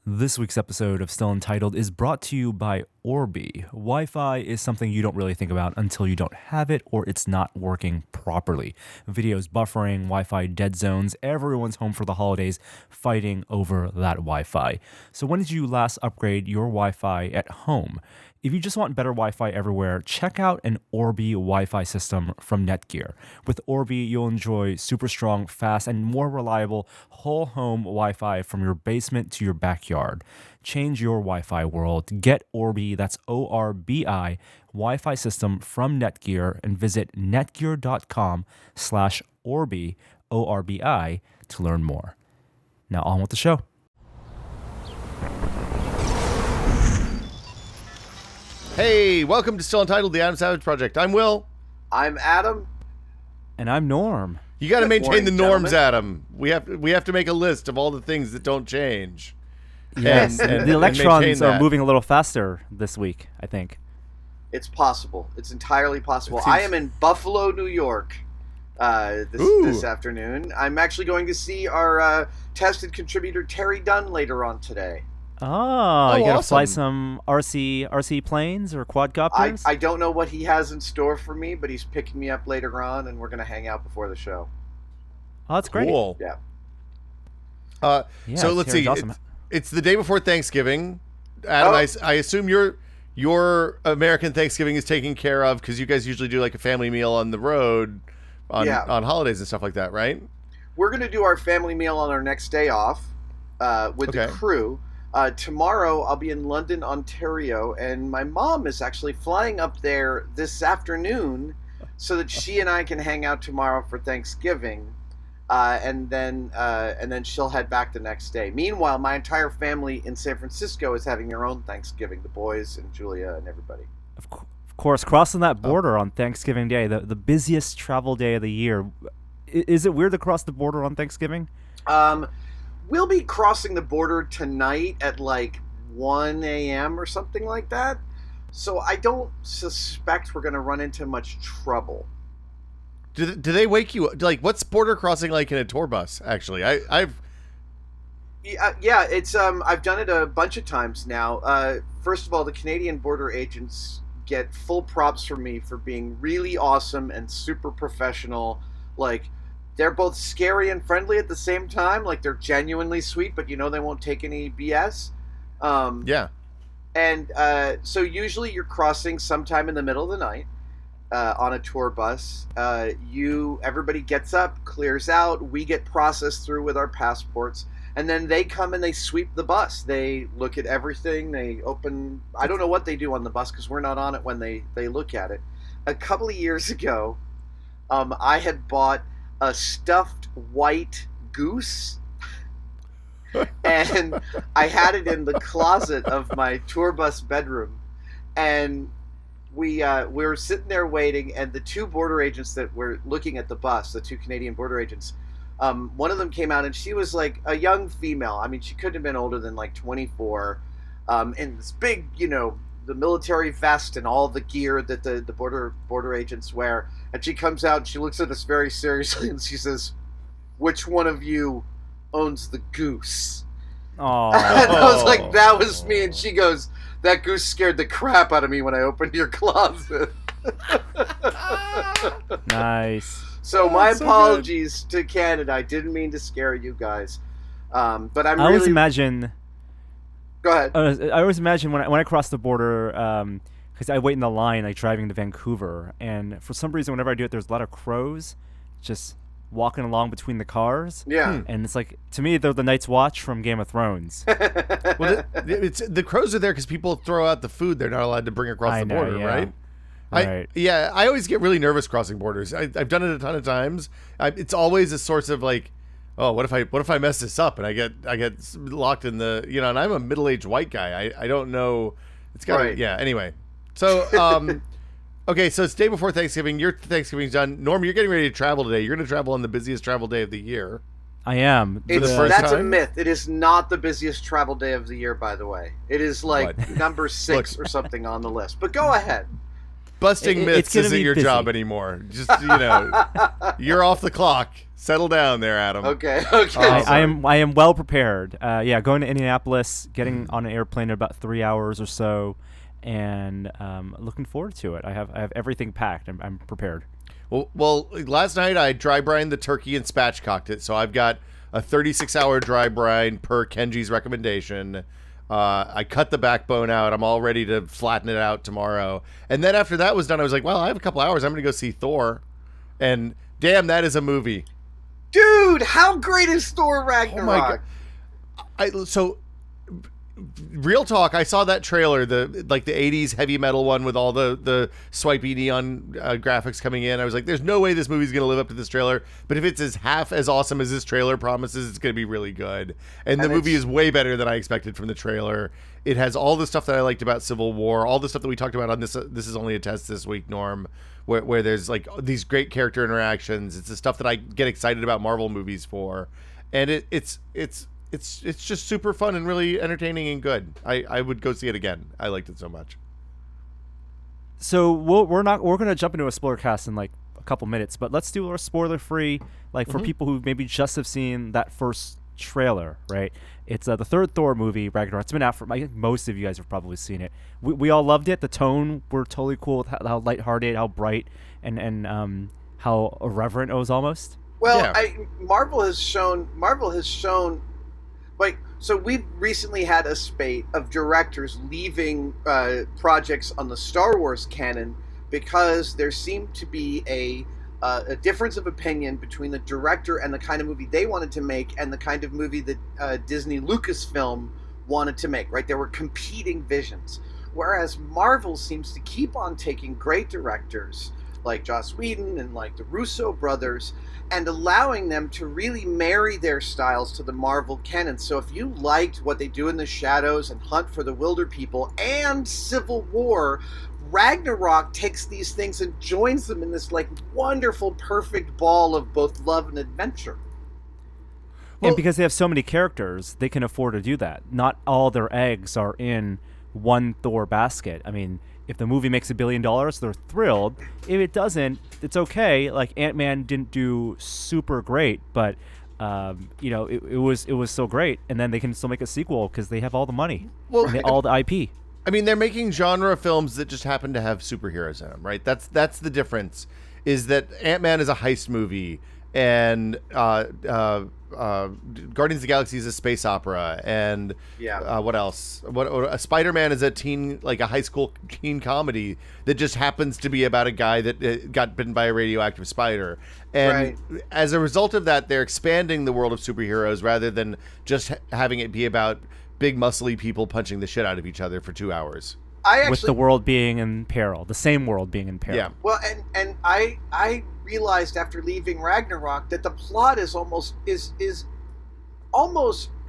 This week's episode of Still Untitled is brought to you by Orbi. Wi-Fi is something you don't really think about until you don't have it or it's not working properly. Videos buffering, Wi-Fi dead zones, everyone's home for the holidays fighting over that Wi-Fi. So when did you last upgrade your Wi-Fi at home? If you just want better Wi-Fi everywhere, check out an Orbi Wi-Fi system from Netgear. With Orbi, you'll enjoy super strong, fast, and more reliable whole home Wi-Fi from your basement to your backyard. Change your Wi-Fi world. Get Orbi, that's O-R-B-I, Wi-Fi system from Netgear, and visit netgear.com/Orbi, O-R-B-I, to learn more. Now on with the show. Hey, welcome to Still Untitled, the Adam Savage Project. I'm Will. I'm Adam. And I'm Norm. You got to maintain morning, the norms, gentlemen. Adam. We have to make a list of all the things that don't change. Yes, And the electrons maintain are that. moving a little faster this week, I think. It's possible. It's entirely possible. It seems- I am in Buffalo, New York this afternoon. I'm actually going to see our tested contributor Terry Dunn later on today. Oh, you gotta fly awesome. some RC planes or quadcopters? I don't know what he has in store for me, but he's picking me up later on, and we're going to hang out before the show. Oh, that's great. Cool. Yeah. Yeah, So let's Terry's see. awesome. It's the day before Thanksgiving. Adam, Oh. I assume your American Thanksgiving is taken care of because you guys usually do like a family meal on the road on holidays and stuff like that, right? We're going to do our family meal on our next day off with the Okay. crew. Tomorrow, I'll be in London, Ontario, and my mom is actually flying up there this afternoon so that she and I can hang out tomorrow for Thanksgiving, and then she'll head back the next day. Meanwhile, my entire family in San Francisco is having their own Thanksgiving, the boys and Julia and everybody. Of course, crossing that border on Thanksgiving Day, the busiest travel day of the year. Is it weird to cross the border on Thanksgiving? We'll be crossing the border tonight at like 1 a.m. or something like that. So I don't suspect we're going to run into much trouble. Do they wake you up? Like, what's border crossing like in a tour bus, actually? I've Yeah, it's I've done it a bunch of times now. First of all, the Canadian border agents get full props from me for being really awesome and super professional. Like, they're both scary and friendly at the same time. Like, they're genuinely sweet, but you know they won't take any BS. yeah. And so usually you're crossing sometime in the middle of the night on a tour bus. Everybody gets up, clears out. We get processed through with our passports. And then they come and they sweep the bus. They look at everything. They open... I don't know what they do on the bus because we're not on it when they look at it. A couple of years ago, I had bought a stuffed white goose, and I had it in the closet of my tour bus bedroom, and we were sitting there waiting, and the two border agents that were looking at the bus, the two Canadian border agents, one of them came out, and she was like a young female. I mean, she couldn't have been older than like 24, in this big, the military vest and all the gear that the border agents wear. And she comes out and she looks at us very seriously and she says, "Which one of you owns the goose?" Oh, And I was like, "That was me." And she goes, "That goose scared the crap out of me when I opened your closet." nice. So my so apologies to Canada. I didn't mean to scare you guys. But I'm I always really... imagine. Go ahead. I always imagine when I cross the border, because I wait in the line, like driving to Vancouver, and for some reason, whenever I do it, there's a lot of crows just walking along between the cars. Yeah. And it's like, to me, they're the Night's Watch from Game of Thrones. Well, the crows are there because people throw out the food they're not allowed to bring across the border, yeah. right? Right. I always get really nervous crossing borders. I've done it a ton of times. It's always a source of like, oh, what if I mess this up and I get locked in the, and I'm a middle-aged white guy. I don't know. It's got Right. Yeah. Anyway, so okay, so it's day before Thanksgiving. Your Thanksgiving's done. Norm, you're getting ready to travel today. You're going to travel on the busiest travel day of the year. I am. That's a time? myth. It is not the busiest travel day of the year, by the way. It is like What? number 6 or something on the list. But go ahead. busting It's myths gonna isn't be your busy. job anymore. Just you're off the clock. Settle down there, Adam. Okay. I am well prepared. Going to Indianapolis, getting on an airplane in about 3 hours or so, and looking forward to it. I have everything packed. I'm prepared. Well, last night I dry brined the turkey and spatchcocked it, so I've got a 36-hour dry brine per Kenji's recommendation. I cut the backbone out. I'm all ready to flatten it out tomorrow. And then after that was done, I was like, well, I have a couple hours. I'm going to go see Thor. And damn, that is a movie. Dude, how great is Thor Ragnarok? Oh my God. So real talk, I saw that trailer, the 80s heavy metal one with all the swipey neon graphics coming in. I was like, there's no way this movie's going to live up to this trailer. But if it's half as awesome as this trailer promises, it's going to be really good. And the movie is way better than I expected from the trailer. It has all the stuff that I liked about Civil War, all the stuff that we talked about on this is only a test this week, Norm, where there's like these great character interactions. It's the stuff that I get excited about Marvel movies for. And it's just super fun and really entertaining and good. I would go see it again. I liked it so much. So we're going to jump into a spoiler cast in like a couple minutes, but let's do our spoiler free, like for people who maybe just have seen that first trailer, right? It's the third Thor movie, Ragnarok. It's been out for, I think most of you guys have probably seen it. We all loved it. The tone, we're totally cool with how lighthearted, how bright, and how irreverent it was almost. Well, Yeah. Marvel has shown like, so we've recently had a spate of directors leaving projects on the Star Wars canon because there seemed to be a difference of opinion between the director and the kind of movie they wanted to make and the kind of movie that Disney Lucasfilm wanted to make, right? There were competing visions. Whereas Marvel seems to keep on taking great directors like Joss Whedon and like the Russo brothers and allowing them to really marry their styles to the Marvel canon. So if you liked what they do in the shadows and Hunt for the Wilder People and Civil War, Ragnarok takes these things and joins them in this like wonderful, perfect ball of both love and adventure. And because they have so many characters, they can afford to do that. Not all their eggs are in one Thor basket. I mean, if the movie makes $1 billion, they're thrilled. If it doesn't, it's okay. Like Ant-Man didn't do super great, but it was so great, and then they can still make a sequel because they have all the money, and all the IP. I mean, they're making genre films that just happen to have superheroes in them, right? That's the difference. Is that Ant-Man is a heist movie, and Guardians of the Galaxy is a space opera, and what else? Spider-Man is a high school teen comedy that just happens to be about a guy that got bitten by a radioactive spider. And as a result of that, they're expanding the world of superheroes rather than just having it be about big muscly people punching the shit out of each other for 2 hours. With the world being in peril, the same world being in peril. Yeah. Well, and I realized after leaving Ragnarok that the plot is almost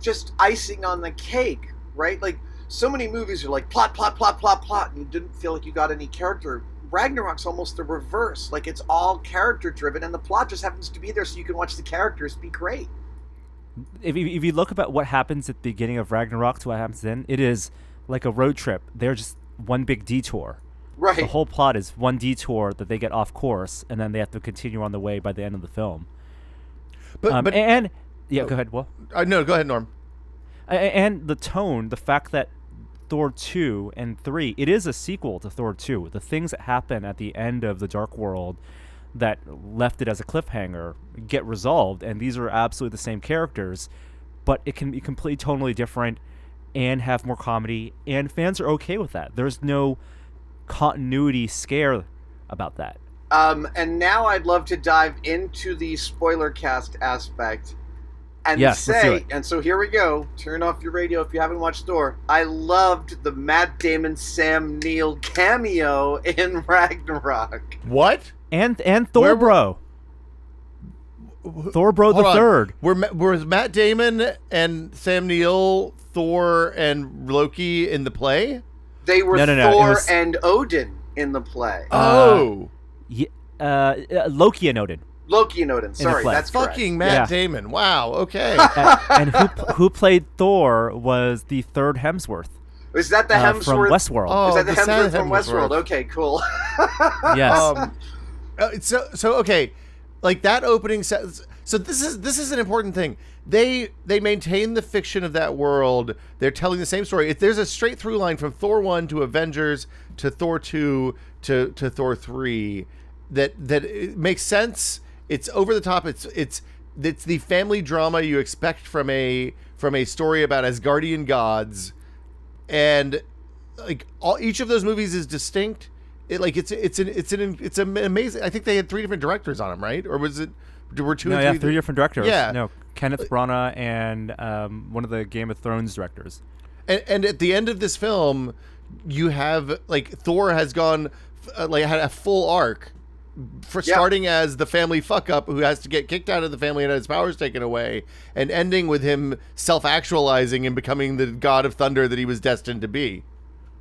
just icing on the cake, right? Like so many movies are like plot, and you didn't feel like you got any character. Ragnarok's almost the reverse. Like it's all character driven, and the plot just happens to be there so you can watch the characters be great. If you look about what happens at the beginning of Ragnarok to what happens then, it is like a road trip. They're just one big detour. Right. The whole plot is one detour that they get off course, and then they have to continue on the way by the end of the film. Go ahead. Well, no, go ahead, Norm. And the tone, the fact that Thor 2 and 3, it is a sequel to Thor 2. The things that happen at the end of the Dark World that left it as a cliffhanger get resolved, and these are absolutely the same characters, but it can be completely tonally different and have more comedy, and fans are okay with that. There's no continuity scare about that. And now I'd love to dive into the spoiler cast aspect and let's do it. And so here we go. Turn off your radio if you haven't watched Thor. I loved the Matt Damon, Sam Neill cameo in Ragnarok. What? And Thor Bro. Thor Bro the Third. Were Matt Damon and Sam Neill, Thor and Loki in the play? They were Thor and Odin in the play. Loki and Odin. Loki and Odin. Sorry, that's correct. Fucking Matt Damon. Wow. Okay. And who played Thor was the third Hemsworth. Is that the from Hemsworth? Westworld. Oh, Is that the sad Hemsworth from Westworld? Okay, cool. Yes. So okay, like that opening set. So this is an important thing. They maintain the fiction of that world. They're telling the same story. There's a straight through line from Thor 1 to Avengers to Thor 2 to Thor 3 that it makes sense. It's over the top. It's the family drama you expect from a story about Asgardian gods, and like each of those movies is distinct. It's an amazing. I think they had 3 different directors on them, right? Or was it? Were 2 No, and yeah, 3? 3 different directors. Yeah. No, Kenneth Branagh and one of the Game of Thrones directors. And at the end of this film, you have like Thor has gone had a full arc for starting as the family fuck up who has to get kicked out of the family and his powers taken away, and ending with him self-actualizing and becoming the god of thunder that he was destined to be.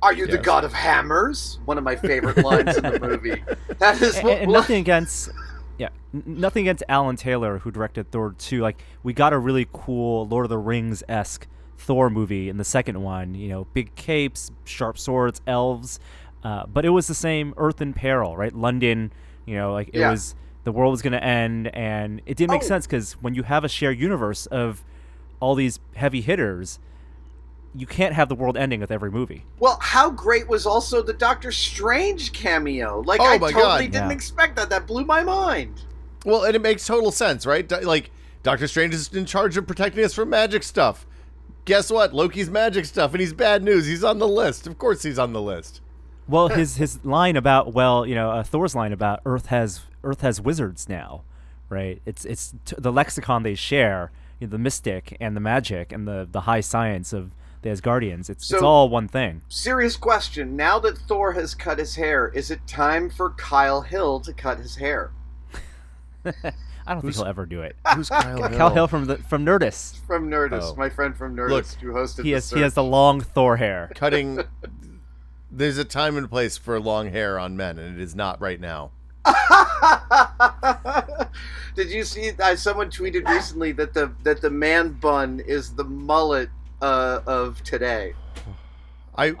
Are you the god of hammers? One of my favorite lines in the movie. That is and nothing against. Yeah, nothing against Alan Taylor, who directed Thor 2. Like, we got a really cool Lord of the Rings-esque Thor movie in the second one. You know, big capes, sharp swords, elves. But it was the same earth in peril, right? London, you know, like, it was, the world was going to end. And it didn't make sense because when you have a shared universe of all these heavy hitters, you can't have the world ending with every movie. Well, how great was also the Doctor Strange cameo? Like, I totally didn't expect that. That blew my mind. Well, and it makes total sense, right? Like, Doctor Strange is in charge of protecting us from magic stuff. Guess what? Loki's magic stuff, and he's bad news. He's on the list. Of course he's on the list. Well, his line about, Thor's line about Earth has wizards now, right? It's the lexicon they share, you know, the mystic and the magic and the high science of the Asgardians. It's all one thing. Serious question. Now that Thor has cut his hair, is it time for Kyle Hill to cut his hair? I don't think he'll ever do it. Who's Kyle Hill? Kyle Hill from Nerdist. From Nerdist, my friend from Nerdist, who hosted he has the long Thor hair. Cutting. There's a time and place for long hair on men, and it is not right now. Did you see? Someone tweeted recently that the man bun is the mullet of today. I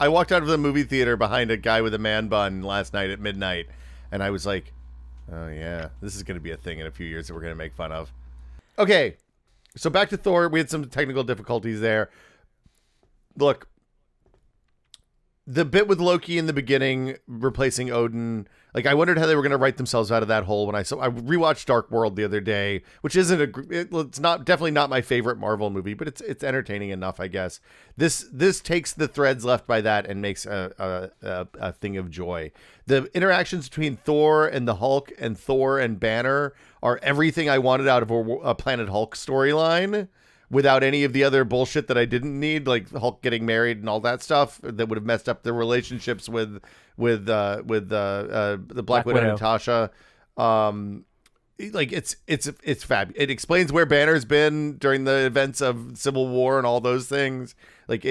walked out of the movie theater behind a guy with a man bun last night at midnight, and I was like, oh yeah, this is going to be a thing in a few years that we're going to make fun of. Okay, so back to Thor. We had some technical difficulties there. Look, the bit with Loki in the beginning replacing Odin, like, I wondered how they were going to write themselves out of that hole. I rewatched Dark World the other day, which it's not definitely not my favorite Marvel movie, but it's entertaining enough, I guess. This takes the threads left by that and makes a thing of joy. The interactions between Thor and the Hulk and Thor and Banner are everything I wanted out of a Planet Hulk storyline, without any of the other bullshit that I didn't need, like Hulk getting married and all that stuff that would have messed up their relationships with the Black Widow and Natasha. Like, it's fab. It explains where Banner's been during the events of Civil War and all those things. Like,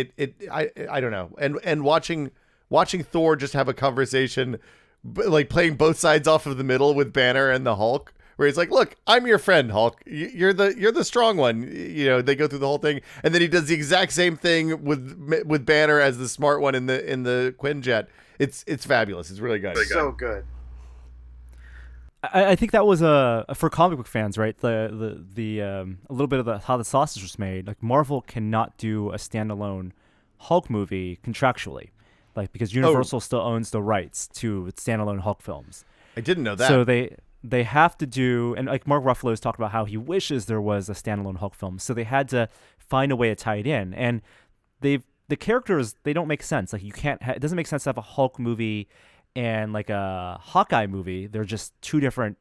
I don't know. And watching Thor just have a conversation, like playing both sides off of the middle with Banner and the Hulk, where he's like, "Look, I'm your friend, Hulk. You're the strong one." You know, they go through the whole thing, and then he does the exact same thing with Banner as the smart one in the Quinjet. It's fabulous. It's really good. So good. I think that was for comic book fans, right? The a little bit of how the sausage was made. Like, Marvel cannot do a standalone Hulk movie contractually, like, because Universal still owns the rights to standalone Hulk films. I didn't know that. So they have to do, and like Mark Ruffalo has talked about how he wishes there was a standalone Hulk film. So they had to find a way to tie it in, and the characters, they don't make sense. Like, you can't. It doesn't make sense to have a Hulk movie and like a Hawkeye movie. They're just two different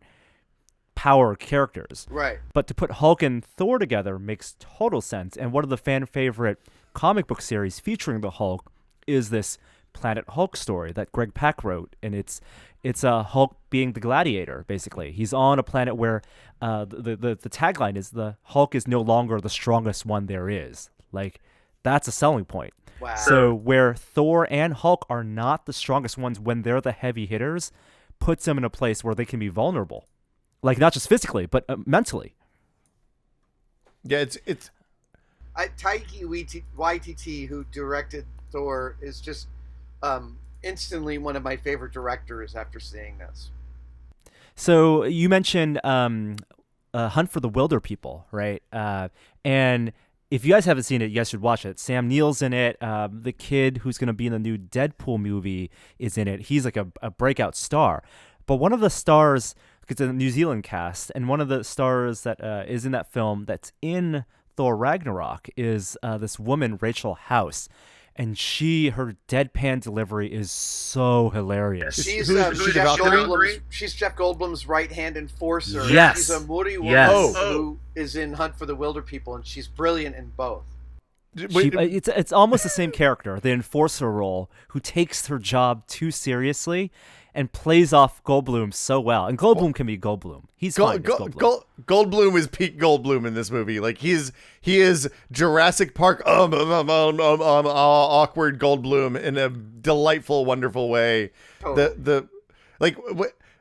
power characters. Right. But to put Hulk and Thor together makes total sense. And one of the fan favorite comic book series featuring the Hulk is this Planet Hulk story that Greg Pak wrote, and it's Hulk being the gladiator. Basically, he's on a planet where the tagline is the Hulk is no longer the strongest one there is. Like, that's a selling point. Wow. So where Thor and Hulk are not the strongest ones when they're the heavy hitters, puts them in a place where they can be vulnerable, like not just physically but mentally. Yeah, Taiki Waititi, who directed Thor, is just instantly one of my favorite directors after seeing this. So you mentioned Hunt for the Wilder People, right? And if you guys haven't seen it, you guys should watch it. Sam Neill's in it. The kid who's going to be in the new Deadpool movie is in it. He's like a breakout star. But one of the stars, it's a New Zealand cast, and one of the stars that is in that film that's in Thor Ragnarok is this woman, Rachel House. And her deadpan delivery is so hilarious. She's Who's Jeff Valkyrie? She's Jeff Goldblum's right-hand enforcer. Yes. She's a Muri woman Yes. who is in Hunt for the Wilder People, and she's brilliant in both. It's almost the same character, the enforcer role, who takes her job too seriously and plays off Goldblum so well. And Goldblum can be Goldblum. He's fine as Goldblum. Goldblum is peak Goldblum in this movie. Like he is Jurassic Park awkward Goldblum in a delightful, wonderful way. Totally.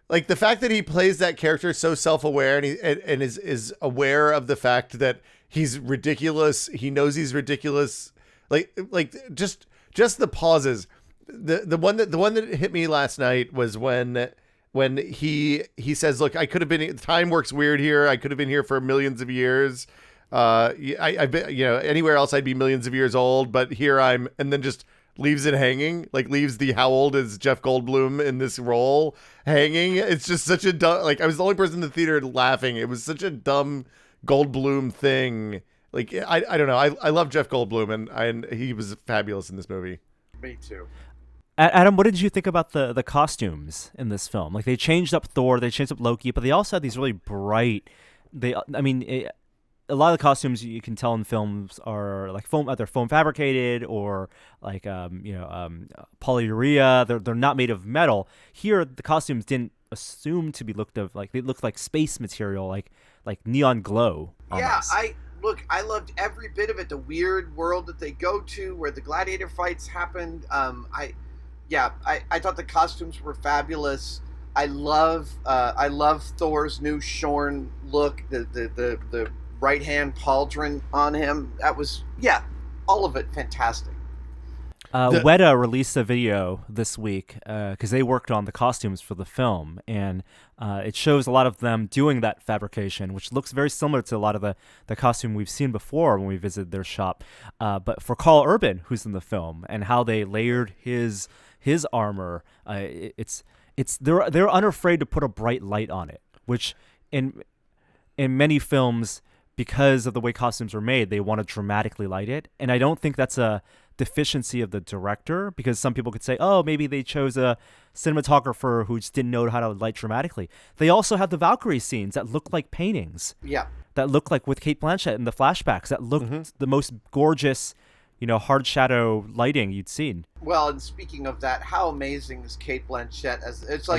Like the fact that he plays that character so self-aware and is aware of the fact that he's ridiculous. He knows he's ridiculous. Like just the pauses. The one that hit me last night was when he says, "Look, I could have been. Time works weird here. I could have been here for millions of years. I've been, anywhere else I'd be millions of years old, but here I'm." And then just leaves it hanging, like leaves the "how old is Jeff Goldblum" in this role hanging. It's just such a dumb. Like I was the only person in the theater laughing. It was such a dumb Goldblum thing. Like I don't know. I love Jeff Goldblum and he was fabulous in this movie. Me too. Adam, what did you think about the costumes in this film? Like they changed up Thor, they changed up Loki, but they also had these really bright. A lot of the costumes you can tell in films are like either foam fabricated or like polyurea. They're not made of metal. Here, the costumes didn't assume to be they looked like space material, like neon glow. Almost. Yeah, I loved every bit of it. The weird world that they go to, where the gladiator fights happened. I thought the costumes were fabulous. I love Thor's new shorn look. The right hand pauldron on him. That was all of it fantastic. Weta released a video this week because they worked on the costumes for the film, and it shows a lot of them doing that fabrication, which looks very similar to a lot of the costume we've seen before when we visited their shop. But for Carl Urban, who's in the film, and how they layered his armor, they're unafraid to put a bright light on it, which in many films, because of the way costumes were made, they want to dramatically light it, and I don't think that's a deficiency of the director, because some people could say, oh, maybe they chose a cinematographer who just didn't know how to light dramatically. They also have the Valkyrie scenes that look like paintings. Yeah. That look like with Kate Blanchett in the flashbacks, that looked the most gorgeous, hard shadow lighting you'd seen. Well, and speaking of that, how amazing is Kate Blanchett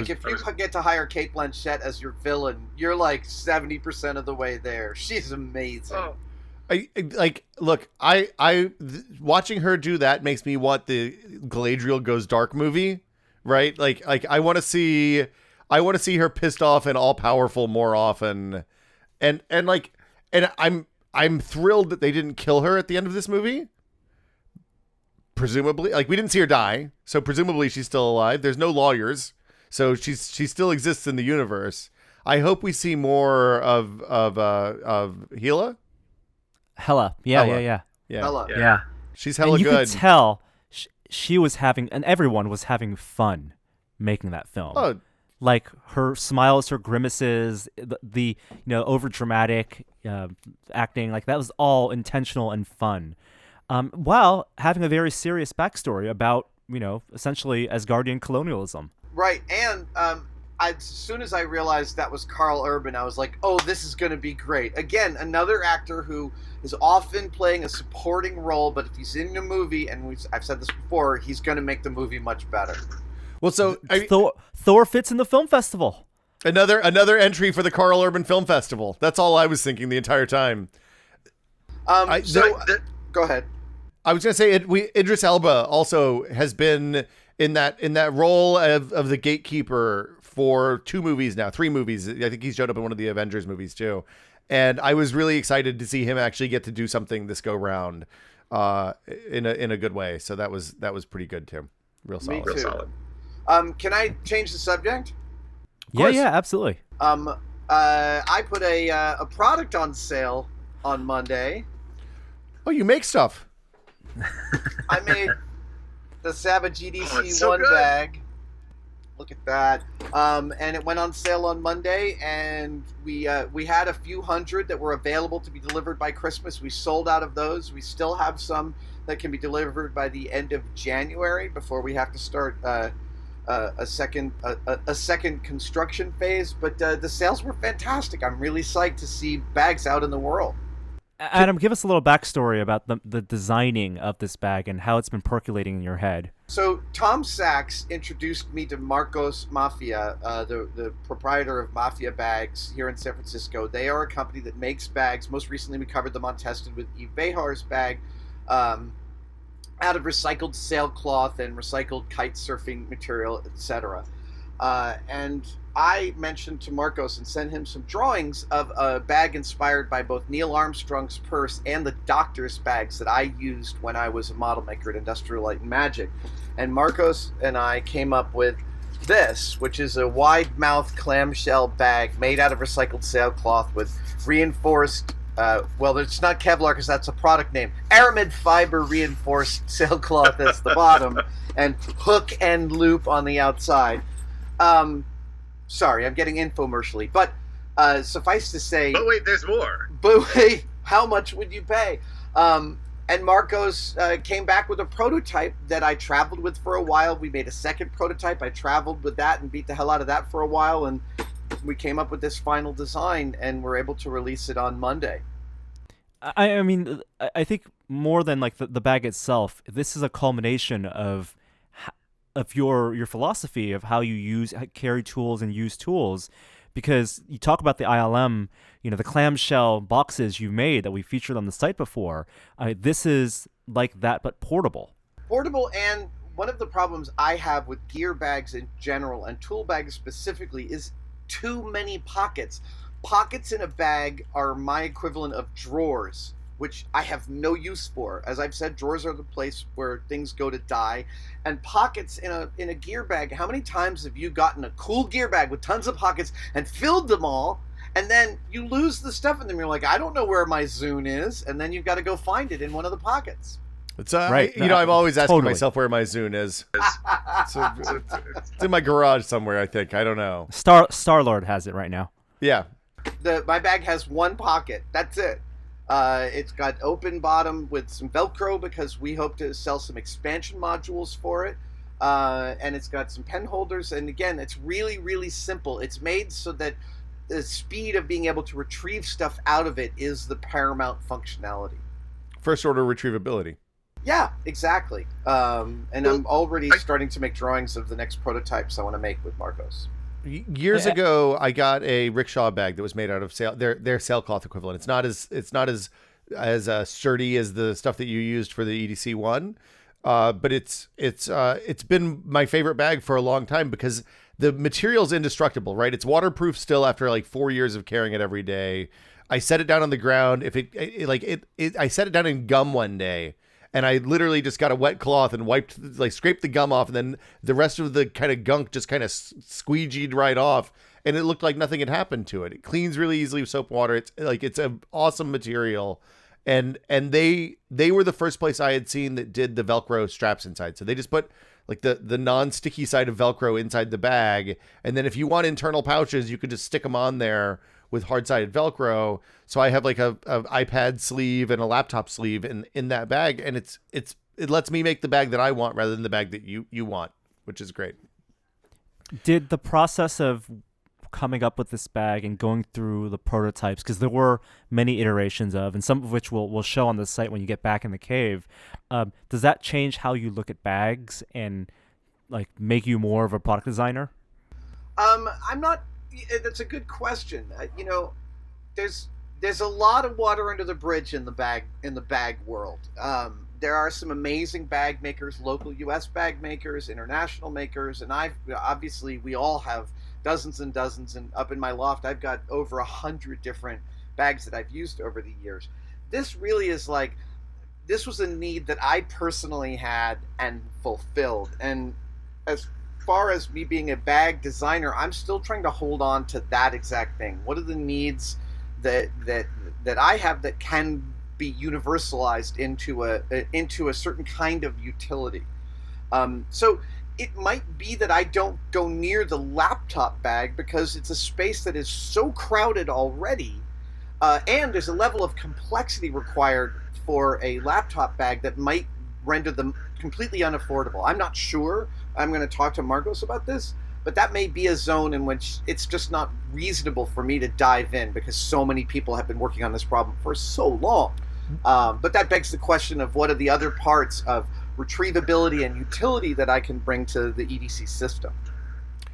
if you get to hire Kate Blanchett as your villain, you're like 70% of the way there. She's amazing. Oh. Watching her do that makes me want the Galadriel Goes Dark movie, right? Like I want to see her pissed off and all powerful more often, and I'm thrilled that they didn't kill her at the end of this movie. Presumably, like we didn't see her die, so presumably she's still alive. There's no lawyers, so she still exists in the universe. I hope we see more of Hela. Hela. Yeah. Hela. Yeah. She's hella and you good. could tell she was having, and everyone was having fun making that film. Oh. Like her smiles, her grimaces, the over dramatic acting, like that was all intentional and fun. While having a very serious backstory about, essentially Asgardian colonialism. Right. And as soon as I realized that was Carl Urban, I was like, oh, this is going to be great. Again, another actor who is often playing a supporting role, but if he's in a movie, and I've said this before, he's going to make the movie much better. Well, so Thor fits in the film festival. Another entry for the Carl Urban Film Festival. That's all I was thinking the entire time. Go ahead. I was going to say Idris Elba also has been in that role of the gatekeeper for 2 movies now, 3 movies. I think he's showed up in one of the Avengers movies too. And I was really excited to see him actually get to do something this go round in a good way. So that was pretty good too. Real solid. Me too. Real solid. Can I change the subject? Yeah, absolutely. I put a product on sale on Monday. Oh, you make stuff. I made the Savage EDC it's so one good. bag. Look at that. And it went on sale on Monday, and we had a few hundred that were available to be delivered by Christmas. We sold out of those. We still have some that can be delivered by the end of January before we have to start a second construction phase. But the sales were fantastic. I'm really psyched to see bags out in the world. Adam, give us a little backstory about the designing of this bag and how it's been percolating in your head. So Tom Sachs introduced me to Marcos Mafia, the proprietor of Mafia Bags here in San Francisco. They are a company that makes bags. Most recently, we covered them on Tested with Yves Behar's bag, out of recycled sailcloth and recycled kite surfing material, etc. And I mentioned to Marcos and sent him some drawings of a bag inspired by both Neil Armstrong's purse and the doctor's bags that I used when I was a model maker at Industrial Light and Magic. And Marcos and I came up with this, which is a wide-mouth clamshell bag made out of recycled sailcloth with reinforced, well, it's not Kevlar because that's a product name, aramid fiber reinforced sailcloth as the bottom, and hook and loop on the outside. Sorry, I'm getting infomercially, but suffice to say... But wait, there's more. But wait, how much would you pay? And Marcos came back with a prototype that I traveled with for a while. We made a second prototype. I traveled with that and beat the hell out of that for a while, and we came up with this final design, and we're able to release it on Monday. I mean, I think more than like the bag itself, this is a culmination of your philosophy of how you carry tools and use tools, because you talk about the ILM, the clamshell boxes you made that we featured on the site before. This is like that, but portable. Portable, and one of the problems I have with gear bags in general and tool bags specifically is too many pockets. Pockets in a bag are my equivalent of drawers, which I have no use for. As I've said, drawers are the place where things go to die. And pockets in a gear bag, how many times have you gotten a cool gear bag with tons of pockets and filled them all, and then you lose the stuff in them? You're like, I don't know where my Zune is, and then you've got to go find it in one of the pockets. It's Right. I'm always asking Totally. myself where my Zune is. It's in my garage somewhere, I think. I don't know. Star-Lord has it right now. Yeah. My bag has one pocket. That's it. It's got open bottom with some Velcro because we hope to sell some expansion modules for it. And it's got some pen holders. And again, it's really, really simple. It's made so that the speed of being able to retrieve stuff out of it is the paramount functionality. First order retrievability. Yeah, exactly. And I'm already starting to make drawings of the next prototypes I want to make with Marcos. Years ago, I got a rickshaw bag that was made out of their sailcloth equivalent. It's not as sturdy as the stuff that you used for the EDC one, but it's been my favorite bag for a long time because the material's indestructible. Right, it's waterproof still after like 4 years of carrying it every day. I set it down on the ground. I set it down in gum one day. And I literally just got a wet cloth and scraped the gum off, and then the rest of the kind of gunk just kind of squeegeed right off, and it looked like nothing had happened to it. It cleans really easily with soap and water. It's an awesome material, and they were the first place I had seen that did the Velcro straps inside. So they just put like the non-sticky side of Velcro inside the bag, and then if you want internal pouches, you could just stick them on there with hard-sided Velcro. So I have like a iPad sleeve and a laptop sleeve in that bag, and it lets me make the bag that I want rather than the bag that you want, which is great. Did the process of coming up with this bag and going through the prototypes, because there were many iterations of, and some of which we'll show on the site when you get back in the cave, does that change how you look at bags and like make you more of a product designer? I'm not. That's a good question. There's a lot of water under the bridge in the bag world. There are some amazing bag makers, local U.S. bag makers, international makers, and we all have dozens and dozens. And up in my loft, I've got over 100 different bags that I've used over the years. This really is like, this was a need that I personally had and fulfilled. And as far as me being a bag designer, I'm still trying to hold on to that exact thing. What are the needs that I have that can be universalized into a certain kind of utility? So it might be that I don't go near the laptop bag because it's a space that is so crowded already, and there's a level of complexity required for a laptop bag that might render them completely unaffordable. I'm not sure. I'm going to talk to Marcos about this, but that may be a zone in which it's just not reasonable for me to dive in because so many people have been working on this problem for so long. But that begs the question of what are the other parts of retrievability and utility that I can bring to the EDC system.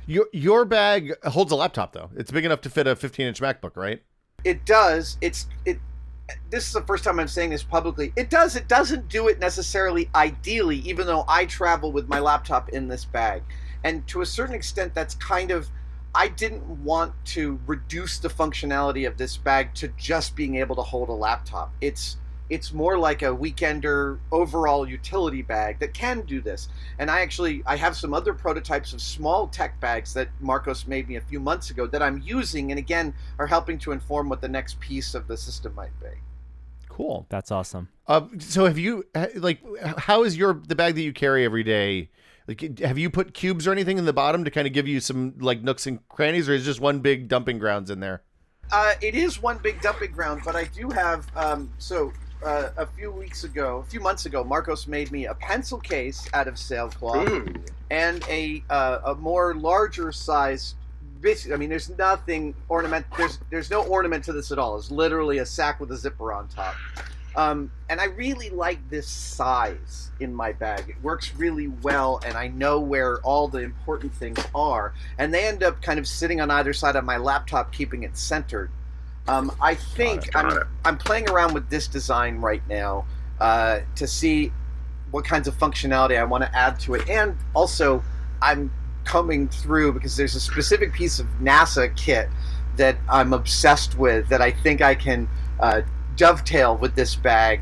Your bag holds a laptop, though. It's big enough to fit a 15-inch MacBook, right? It does. This is the first time I'm saying this publicly. It does. It doesn't do it necessarily ideally, even though I travel with my laptop in this bag. And to a certain extent, that's kind of, I didn't want to reduce the functionality of this bag to just being able to hold a laptop. It's more like a weekender overall utility bag that can do this. And I have some other prototypes of small tech bags that Marcos made me a few months ago that I'm using, and again are helping to inform what the next piece of the system might be. Cool. That's awesome. So have you, like, how is the bag that you carry every day? Like, have you put cubes or anything in the bottom to kind of give you some like nooks and crannies, or is it just one big dumping grounds in there? It is one big dumping ground, but I do have, a few months ago, Marcos made me a pencil case out of sailcloth and a more larger size. I mean, there's nothing ornament. There's no ornament to this at all. It's literally a sack with a zipper on top. And I really like this size in my bag. It works really well, and I know where all the important things are. And they end up kind of sitting on either side of my laptop, keeping it centered. I think I'm playing around with this design right now to see what kinds of functionality I want to add to it. And also, I'm coming through because there's a specific piece of NASA kit that I'm obsessed with that I think I can dovetail with this bag.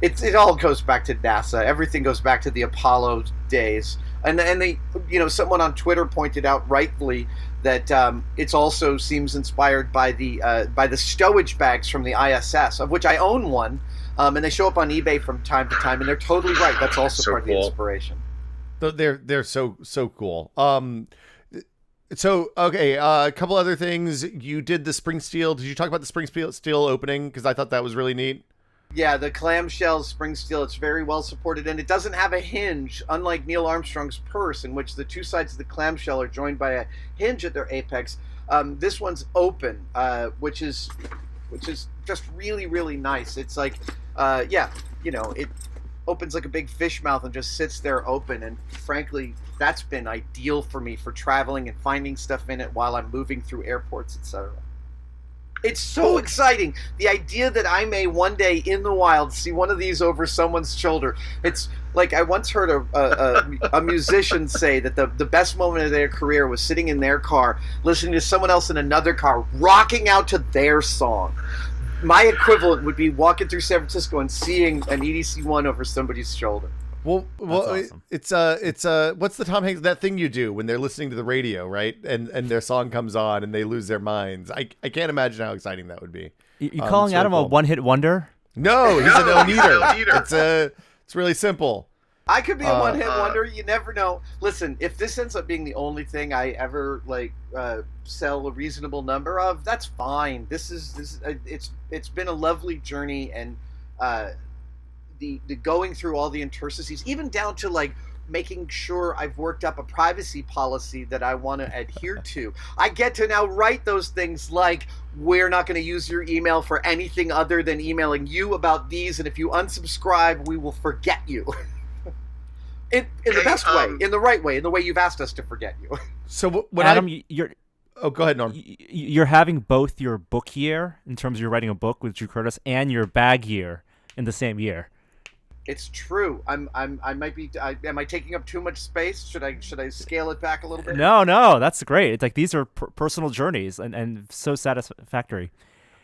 It all goes back to NASA. Everything goes back to the Apollo days. And they, someone on Twitter pointed out rightly that it also seems inspired by the stowage bags from the ISS, of which I own one, and they show up on eBay from time to time, and they're totally right. That's also So part cool. of the inspiration. They're so cool. So okay, a couple other things. You did the spring steel. Did you talk about the spring steel opening? Because I thought that was really neat. Yeah, the clamshell spring steel, it's very well supported, and it doesn't have a hinge, unlike Neil Armstrong's purse, in which the two sides of the clamshell are joined by a hinge at their apex. This one's open, which is just really, really nice. It's like, it opens like a big fish mouth and just sits there open, and frankly, that's been ideal for me for traveling and finding stuff in it while I'm moving through airports, etc. It's so exciting. The idea that I may one day in the wild see one of these over someone's shoulder. It's like I once heard a musician say that the best moment of their career was sitting in their car, listening to someone else in another car, rocking out to their song. My equivalent would be walking through San Francisco and seeing an EDC-1 over somebody's shoulder. Well, awesome. it's what's the Tom Hanks, that thing you do when they're listening to the radio, right? And their song comes on and they lose their minds. I can't imagine how exciting that would be. You calling Adam a one-hit wonder? No, he's a no-neater. It's really simple. I could be a one-hit wonder. You never know. Listen, if this ends up being the only thing I ever sell a reasonable number of, that's fine. It's been a lovely journey, and the going through all the interstices, even down to making sure I've worked up a privacy policy that I want to adhere to. I get to now write those things like, we're not going to use your email for anything other than emailing you about these, and if you unsubscribe, we will forget you. In the best way, in the right way, in the way you've asked us to forget you. So when Adam, you're... Oh, go ahead, Norm. You're having both your book year, in terms of you're writing a book with Drew Curtis, and your bag year in the same year. It's true. I might be. Am I taking up too much space? Should I scale it back a little bit? No, that's great. It's like these are personal journeys and so satisfactory.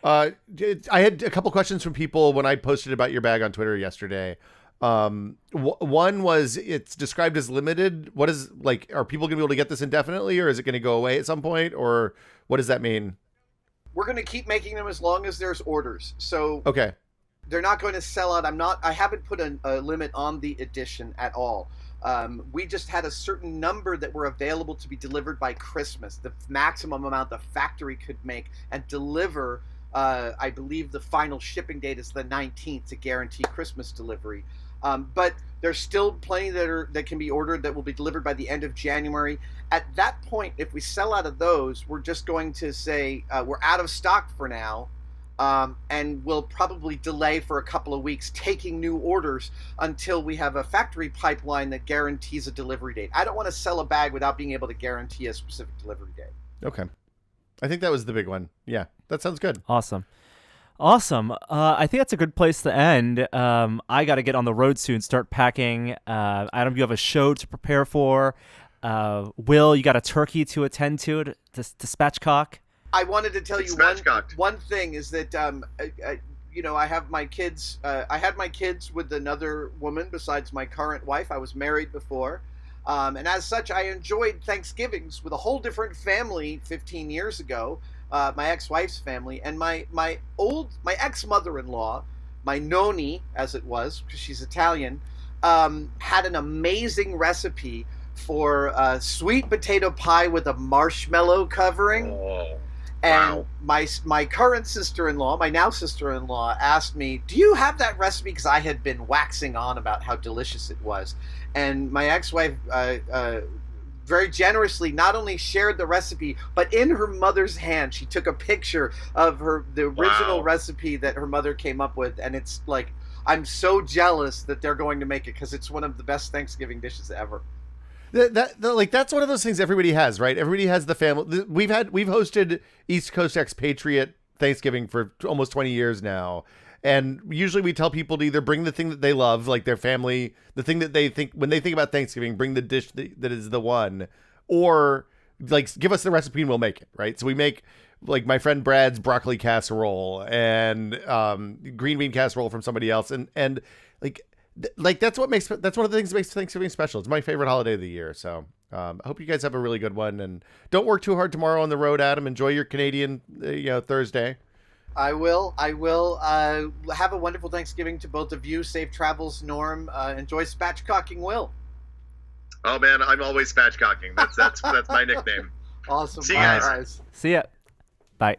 I had a couple questions from people when I posted about your bag on Twitter yesterday. One was, it's described as limited. What is, like, are people gonna be able to get this indefinitely, or is it gonna go away at some point, or what does that mean? We're going to keep making them as long as there's orders. So Okay. they're not going to sell out. I haven't put a limit on the edition at all. We just had a certain number that were available to be delivered by Christmas, the maximum amount the factory could make and deliver. I believe the final shipping date is the 19th to guarantee Christmas delivery. But there's still plenty that can be ordered that will be delivered by the end of January. At that point, if we sell out of those, we're just going to say we're out of stock for now, and we'll probably delay for a couple of weeks taking new orders until we have a factory pipeline that guarantees a delivery date. I don't want to sell a bag without being able to guarantee a specific delivery date. Okay. I think that was the big one. Yeah, that sounds good. Awesome. I think that's a good place to end. I got to get on the road soon, start packing. Adam, you have a show to prepare for. Will, you got a turkey to attend to spatchcock. I wanted to tell you one thing is that, I have my kids. I had my kids with another woman besides my current wife. I was married before. And as such, I enjoyed Thanksgivings with a whole different family 15 years ago. My ex-wife's family, and my ex-mother-in-law, my noni, as it was, because she's Italian, had an amazing recipe for sweet potato pie with a marshmallow covering. Oh, and wow. my current sister-in-law, my now sister-in-law, asked me, "Do you have that recipe?" Because I had been waxing on about how delicious it was, and my ex-wife very generously not only shared the recipe, but in her mother's hand, she took a picture of the original recipe that her mother came up with. And it's like, I'm so jealous that they're going to make it, because it's one of the best Thanksgiving dishes ever. That's one of those things everybody has, right? Everybody has the family. We've hosted East Coast Expatriate Thanksgiving for almost 20 years now. And usually we tell people to either bring the thing that they love, like their family, the thing that they think, when they think about Thanksgiving, bring the dish that is the one, or like give us the recipe and we'll make it, right? So we make, like, my friend Brad's broccoli casserole and green bean casserole from somebody else. And that's one of the things that makes Thanksgiving special. It's my favorite holiday of the year. So I hope you guys have a really good one, and don't work too hard tomorrow on the road, Adam. Enjoy your Canadian, Thursday. I will. Have a wonderful Thanksgiving to both of you. Safe travels, Norm. Enjoy spatchcocking, Will. Oh man, I'm always spatchcocking. That's my nickname. Awesome. See you Bye, guys. See ya. Bye.